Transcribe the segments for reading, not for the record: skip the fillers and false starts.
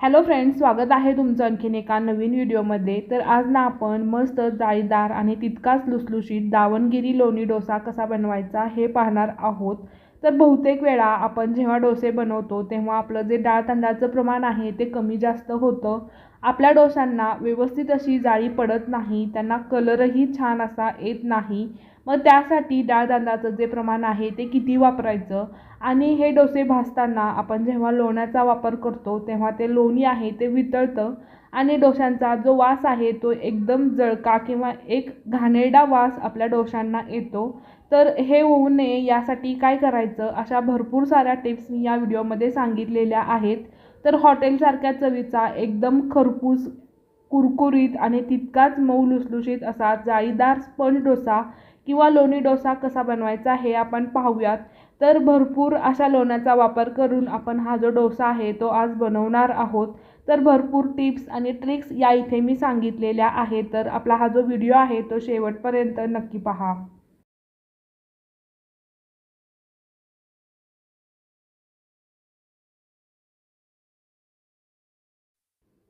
Hello friends, स्वागत आहे तुमचं आणखीन एका नवीन व्हिडिओमध्ये। तर आज ना आपण मस्त जाळीदार आणि तितकाच लुसलुशीत दावणगिरी लोणी डोसा कसा बनवायचा हे पाहणार आहोत। तर बहुतेक वेळा आपण जेव्हा डोसे बनवतो तेव्हा आपलं जे डाळ तांदळाचं प्रमाण आहे ते कमी जास्त होतं। आपल्या डोशांना व्यवस्थित अशी जाळी पडत नाही, त्यांना कलरही छान असा येत नाही। मग त्यासाठी डाळ तांदळाचं जे प्रमाण आहे ते किती वापरायचं आणि हे डोसे भाजताना आपण जेव्हा लोण्याचा वापर करतो तेव्हा ते लोणी आहे ते वितळतं आणि डोशांचा जो वास आहे तो एकदम जळका किंवा एक घाणेरडा वास आपल्या डोशांना येतो। तर हे होऊ नये यासाठी काय करायचं अशा भरपूर साऱ्या टिप्स मी या व्हिडिओमध्ये सांगितलेल्या आहेत। तर हॉटेलसारख्या चवीचा एकदम खरपूस कुरकुरीत आणि तितकाच मऊ लुसलुशीत असा जाळीदार स्पंज डोसा किंवा लोणी डोसा कसा बनवायचा हे आपण पाहूयात। तर भरपूर अशा लोण्याचा वापर करून आपण हा जो डोसा आहे तो आज बनवणार आहोत। तर भरपूर टिप्स आणि ट्रिक्स या इथे मी सांगितलेल्या आहेत, तर आपला हा जो व्हिडिओ आहे तो शेवटपर्यंत नक्की पहा।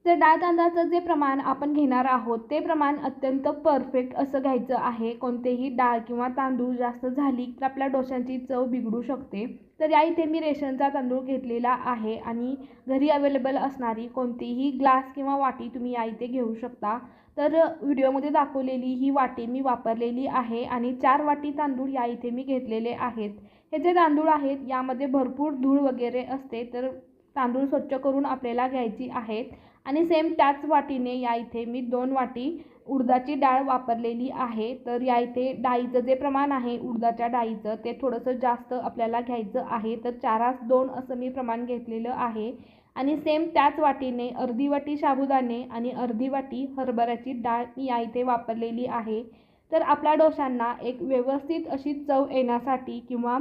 तर डाळ तांदळाचं जे प्रमाण आपण घेणार आहोत ते प्रमाण अत्यंत परफेक्ट असं घ्यायचं आहे। कोणतेही डाळ किंवा तांदूळ जास्त झाली तर आपल्या डोशांची चव बिघडू शकते। तर या इथे मी रेशनचा तांदूळ घेतलेला आहे आणि घरी अवेलेबल असणारी कोणतीही ग्लास किंवा वाटी तुम्ही या इथे घेऊ शकता। तर व्हिडिओमध्ये दाखवलेली ही वाटी मी वापरलेली आहे आणि 4 वाटी तांदूळ या इथे मी घेतलेले आहेत। हे जे तांदूळ आहेत यामध्ये भरपूर धूळ वगैरे असते, तर तांदूळ स्वच्छ करून आपल्याला घ्यायची आहेत। आणि सेम त्याच वाटीने या इथे मी 2 वाटी उडदाची डाळ वापरलेली आहे। तर या इथे डाळीचं जे प्रमाण आहे उडदाच्या डाळीचं ते थोडंसं जास्त आपल्याला घ्यायचं आहे। तर 4:2 असं मी प्रमाण घेतलेलं आहे। आणि सेम त्याच वाटीने अर्धी वाटी साबुदाणे आणि अर्धी वाटी हरभऱ्याची डाळ मी या इथे वापरलेली आहे। तर आपल्या डोशांना एक व्यवस्थित अशी चव येण्यासाठी किंवा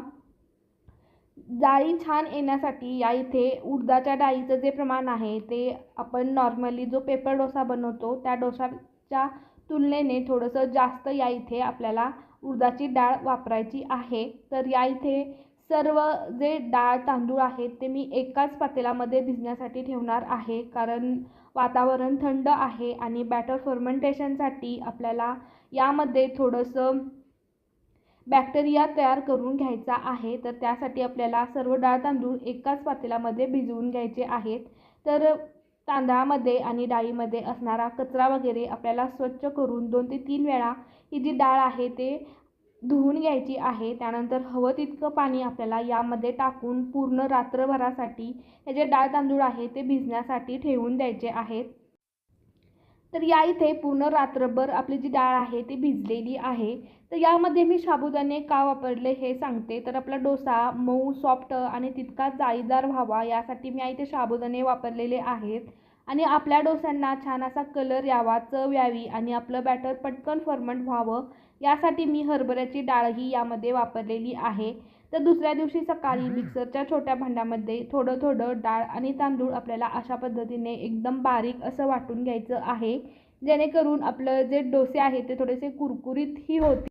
जाळी छान येण्यासाठी या इथे उडदाच्या डाळीचं जे प्रमाण आहे ते आपण नॉर्मली जो पेपर डोसा बनवतो त्या डोशाच्या तुलनेने थोडंसं जास्त या इथे आपल्याला उडदाची डाळ वापरायची आहे। तर या इथे सर्व जे डाळ तांदूळ आहेत ते मी एकाच पातेल्यामध्ये भिजण्यासाठी ठेवणार आहे, कारण वातावरण थंड आहे आणि बॅटर फर्मेंटेशनसाठी आपल्याला यामध्ये थोडंसं बॅक्टेरिया तयार करून घ्यायचा आहे। तर त्यासाठी आपल्याला सर्व डाळ तांदूळ एकाच पातेल्यामध्ये भिजवून घ्यायचे आहेत। तर तांदळामध्ये आणि डाळीमध्ये असणारा कचरा वगैरे आपल्याला स्वच्छ करून 2 ते 3 वेळा ही जी डाळ आहे ते धुवून घ्यायची आहे। त्यानंतर हवं तितकं पाणी आपल्याला यामध्ये टाकून पूर्ण रात्रभरासाठी हे जे डाळ तांदूळ आहे ते भिजण्यासाठी ठेवून द्यायचे आहेत। तर या इथे पूर्ण रात्रभर आपली जी डाळ आहे ती भिजलेली आहे। तर यामध्ये मी साबुदाणे का वापरले हे सांगते। तर आपला डोसा मऊ सॉफ्ट आणि तितकाच जाळीदार व्हावा यासाठी मी इथे साबुदाणे वापरलेले आहेत आणि आपल्या डोस्यांना छान असा कलर यावा, चव यावी आणि आपलं बॅटर पटकन फर्मंट व्हावं यासाठी मी हरभऱ्याची डाळही यामध्ये वापरलेली आहे। तर दुसऱ्या दिवशी सकाळी मिक्सरच्या छोट्या भांड्यामध्ये थोडं थोडं डाळ आणि तांदूळ आपल्याला अशा पद्धतीने एकदम बारीक असं वाटून घ्यायचं आहे, जेणेकरून आपलं जे डोसे आहे ते थोडेसे कुरकुरीतही होतील।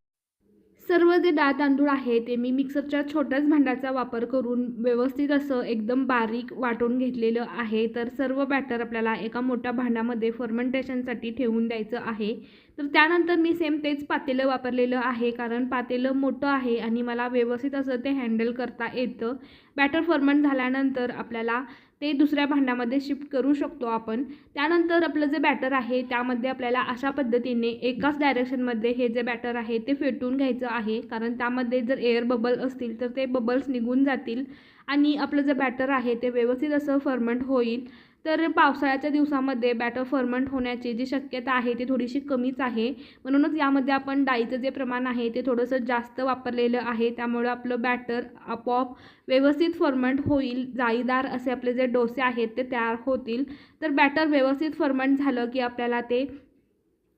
सर्व जे डाळ तांदूळ आहे ते मी मिक्सरच्या छोट्याच भांड्याचा वापर करून व्यवस्थित असं एकदम बारीक वाटून घेतलेलं आहे। तर सर्व बॅटर आपल्याला एका मोठ्या भांड्यामध्ये फर्मेंटेशनसाठी ठेवून द्यायचं आहे। तर त्यानंतर मी सेम तेच पातेलं वापरलेलं आहे, कारण पातेलं मोठं आहे आणि मला व्यवस्थित असं ते हँडल करता येतं। बॅटर फर्मेंट झाल्यानंतर आपल्याला ते दुसऱ्या भांड्यामध्ये शिफ्ट करू शकतो आपण। त्यानंतर आपलं जे बॅटर आहे त्यामध्ये आपल्याला अशा पद्धतीने एकाच डायरेक्शनमध्ये हे जे बॅटर आहे ते फेटून घ्यायचं आहे, कारण त्यामध्ये जर एअर बबल असतील तर ते बबल्स निघून जातील आणि आपलं जे बॅटर आहे ते व्यवस्थित असं फर्मेंट होईल। तर पावसाळ्याच्या दिवसामध्ये बॅटर फर्मेंट होण्याची जी शक्यता आहे ती थोडीशी कमीच आहे, म्हणूनच यामध्ये आपण डाळीचं जे प्रमाण आहे ते थोडंसं जास्त वापरलेलं आहे। त्यामुळे आपलं बॅटर आपोआप व्यवस्थित फर्मेंट होईल, जाळीदार असे आपले जे डोसे आहेत ते तयार होतील। तर बॅटर व्यवस्थित फर्मेंट झालं की आपल्याला ते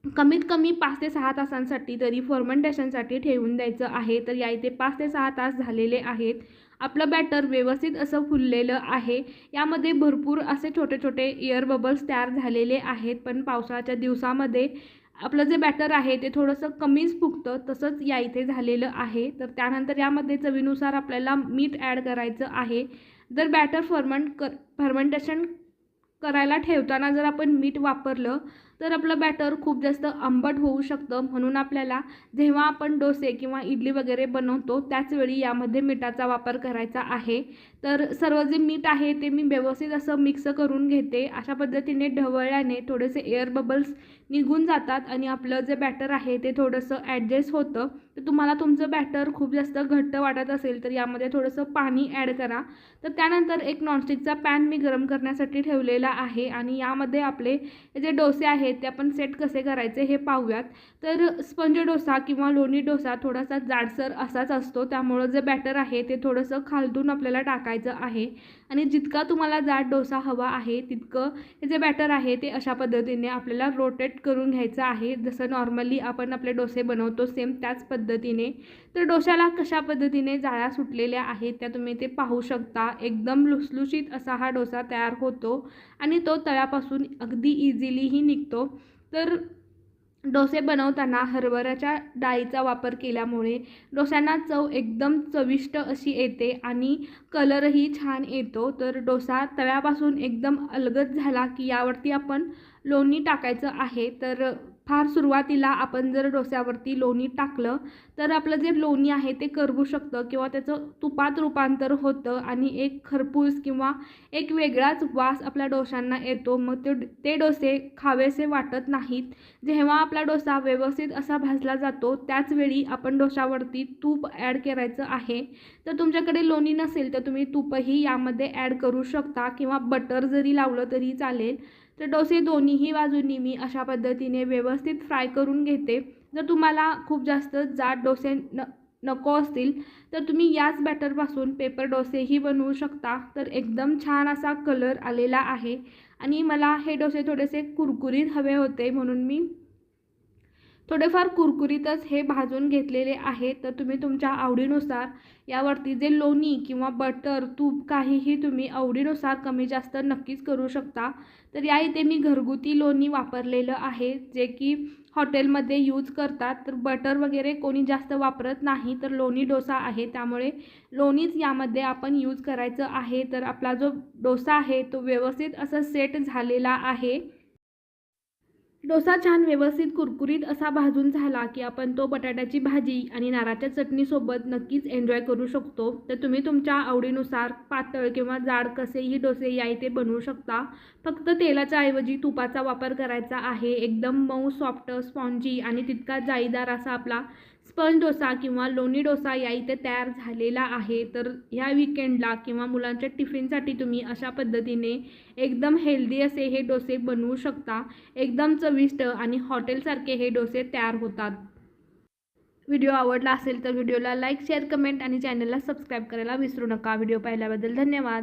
कमीत कमी 5 ते 6 तासांसाठी तरी फर्मेंटेशनसाठी ठेवून द्यायचं आहे। तर या इथे 5 ते 6 तास झालेले आहेत। आपलं बॅटर व्यवस्थित असं फुललेलं आहे। यामध्ये भरपूर असे छोटे छोटे एअर बबल्स तयार झालेले आहेत, पण पावसाळ्याच्या दिवसामध्ये आपलं जे बॅटर आहे ते थोडंसं कमीच फुगतं, तसंच या इथे झालेलं आहे। तर त्यानंतर यामध्ये चवीनुसार आपल्याला मीठ ॲड करायचं आहे। जर बॅटर फर्मेंटेशन करायला ठेवताना जर आपण मीठ वापरलं तर आपलं बॅटर खूप जास्त आंबट होऊ शकतं. म्हणून आपल्याला जेव्हा आपण डोसे किंवा इडली वगैरे बनवतो त्याचवेळी यामध्ये मिठाचा वापर करायचा आहे. तर सर्व जे मीठ आहे ते मी व्यवस्थित असं मिक्स करून घेते. अशा पद्धतीने ढवळल्याने थोडेसे एअर बबल्स निघून जातात आणि आपलं जे बॅटर आहे ते थोडंसं ॲडजस्ट होतं. तर तुम्हाला तुमचं बॅटर खूप जास्त घट्ट वाटत असेल तर यामध्ये थोडंसं पाणी ॲड करा. तर त्यानंतर एक नॉनस्टिकचा पॅन मी गरम करण्यासाठी ठेवलेला आहे आणि यामध्ये आपले जे डोसे आहेत ते आपण सेट कसे करायचे हे पाहूयात. तर स्पंज डोसा किंवा लोणी डोसा थोडासा जाडसर असाच असतो, त्यामुळं जे बॅटर आहे ते थोडंसं खालतून आपल्याला टाकायचं आहे आणि जितका तुम्हाला जाड डोसा हवा आहे तितकं हे जे बॅटर आहे ते अशा पद्धतीने आपल्याला रोटेट करून घ्यायचं आहे. जसं नॉर्मली आपण आपले डोसे बनवतो सेम त्याच पद्धतीने. तर डोशाला कशा पद्धतीने जाळ्या सुटलेल्या आहेत त्या तुम्ही ते पाहू शकता. एकदम लुसलुशीत असा हा डोसा तयार होतो आणि तो तव्यापासून अगदी इझिलीही निघतो. तर डोसे बनवताना हरभऱ्याच्या डाळीचा वापर केल्यामुळे डोस्यांना चव एकदम चविष्ट अशी येते आणि कलरही छान येतो. तर डोसा तव्यापासून एकदम अलगद झाला की यावरती आपण लोणी टाकायचं आहे. तर फार सुरुवातीला आपण जर डोस्यावरती लोणी टाकलं तर आपलं जे लोणी आहे ते करपू शकतं किंवा त्याचं तुपात रूपांतर होतं आणि एक खरपूस किंवा एक वेगळाच वास आपल्या डोशांना येतो. मग ते डोसे खावेसे वाटत नाहीत. जेव्हा आपला डोसा व्यवस्थित असा भाजला जातो त्याच वेळी आपण डोशावरती तूप ॲड करायचं आहे. तर तुमच्याकडे लोणी नसेल तर तुम्ही तूपही यामध्ये ॲड करू शकता किंवा बटर जरी लावलं तरी चालेल. तर डोसे दोन्हीही बाजूंनी मी अशा पद्धतीने व्यवस्थित फ्राय करून घेते. जर तुम्हाला खूप जास्त जाड डोसे नको असतील तर तुम्ही याच बॅटरपासून पेपर डोसेही बनवू शकता. तर एकदम छान असा कलर आलेला आहे आणि मला हे डोसे थोडेसे कुरकुरीत हवे होते म्हणून मी थोडेफार कुरकुरीतच हे भाजून घेतलेले आहे. तर तुम्ही तुमच्या आवडीनुसार यावरती जे लोणी किंवा बटर तूप काहीही तुम्ही आवडीनुसार कमी जास्त नक्कीच करू शकता. तर या इथे मी घरगुती लोणी वापरलेलं आहे जे की हॉटेलमध्ये यूज करतात. तर बटर वगैरे कोणी जास्त वापरत नाही. तर लोणी डोसा आहे त्यामुळे लोणीच यामध्ये आपण यूज करायचं आहे. तर आपला जो डोसा आहे तो व्यवस्थित असा सेट झालेला आहे. डोसा छान व्यवस्थित कुरकुरीत असा भाजून झाला की आपण तो बटाट्याची भाजी आणि नारळाच्या चटणीसोबत नक्कीच एन्जॉय करू शकतो. तर तुम्ही तुमच्या आवडीनुसार पातळ किंवा जाड कसेही डोसे या इथे बनवू शकता. फक्त तेलाच्या ऐवजी तुपाचा वापर करायचा आहे. एकदम मऊ सॉफ्ट स्पॉन्जी आणि तितका जाळीदार असा आपला स्पंज डोसा किंवा लोणी डोसा या इथे तयार झालेला आहे. तर ह्या वीकेंडला किंवा मुलांच्या टिफिनसाठी तुम्ही अशा पद्धतीने एकदम हेल्दी असे हे डोसे बनवू शकता. एकदम चविष्ट आणि हॉटेलसारखे हे डोसे तयार होतात. व्हिडिओ आवडला असेल तर व्हिडिओला लाईक शेअर कमेंट आणि चॅनलला सबस्क्राईब करायला विसरू नका. व्हिडिओ पाहिल्याबद्दल धन्यवाद.